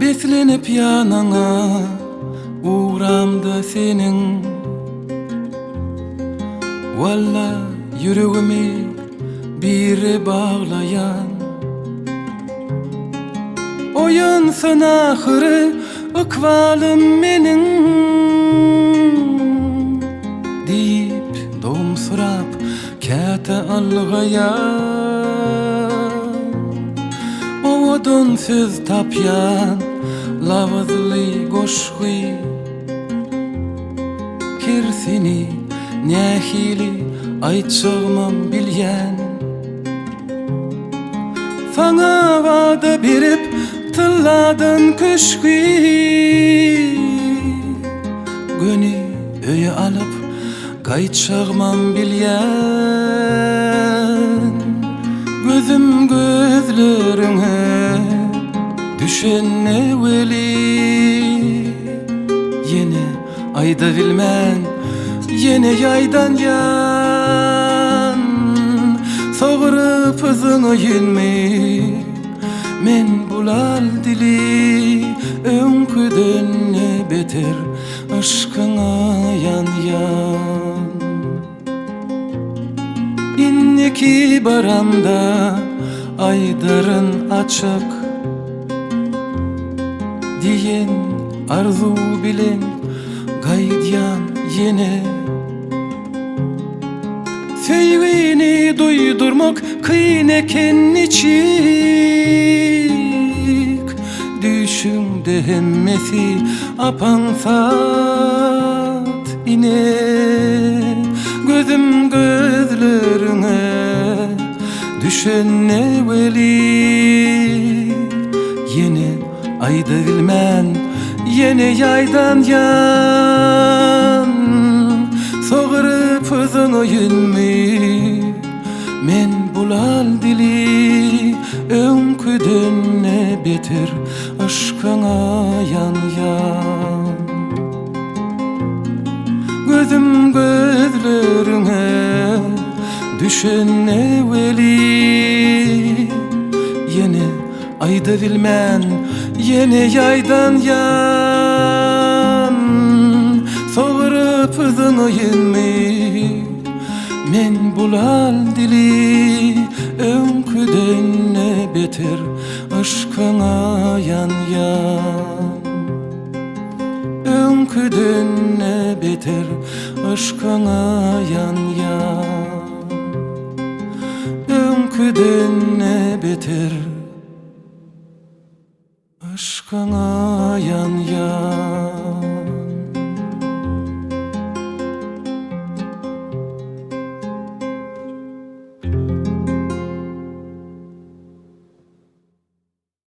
Beslenip yanana uğramdı senin. Valla yüreğimi biri bağlayan, oyunsın ahırı ıkvalım menin deyip domsurap kete algayan. Ovodun söz tapyan lavazlı goşgı kirsini nehili aytçığımam bilyen. Sana vada berip tılladın kışkı, gönü öye alıp kaytçığımam bilyen. Gözüm gözlerine düşenne veli, yine ayda bilmen, yine yaydan yan. Soğurup hızını yinmi, men bulal dili, önküden ne beter aşkına yan yan. İnneki baramda aydarın açık diyen arzu bilen gaydyan yine. Sevgini duydurmak kıyın eken içik, düşümde hemmesi apansat ine. Gözüm gözlerine düşenne veli, yine ayda bilmen, yine yaydan yan. Soğurup hızını yinmi, men bulal dili, önküden ne beter aşkına yan yan. Gözüm gözlerine düşenne veli, yine ayda bilmen, yine yaydan yan. Soğurup hızını yinmi, men bulal dili, önküden ne beter aşkına yan yan. Önküden ne beter aşkına yan yan. Önküden ne beter aşkına yan yan.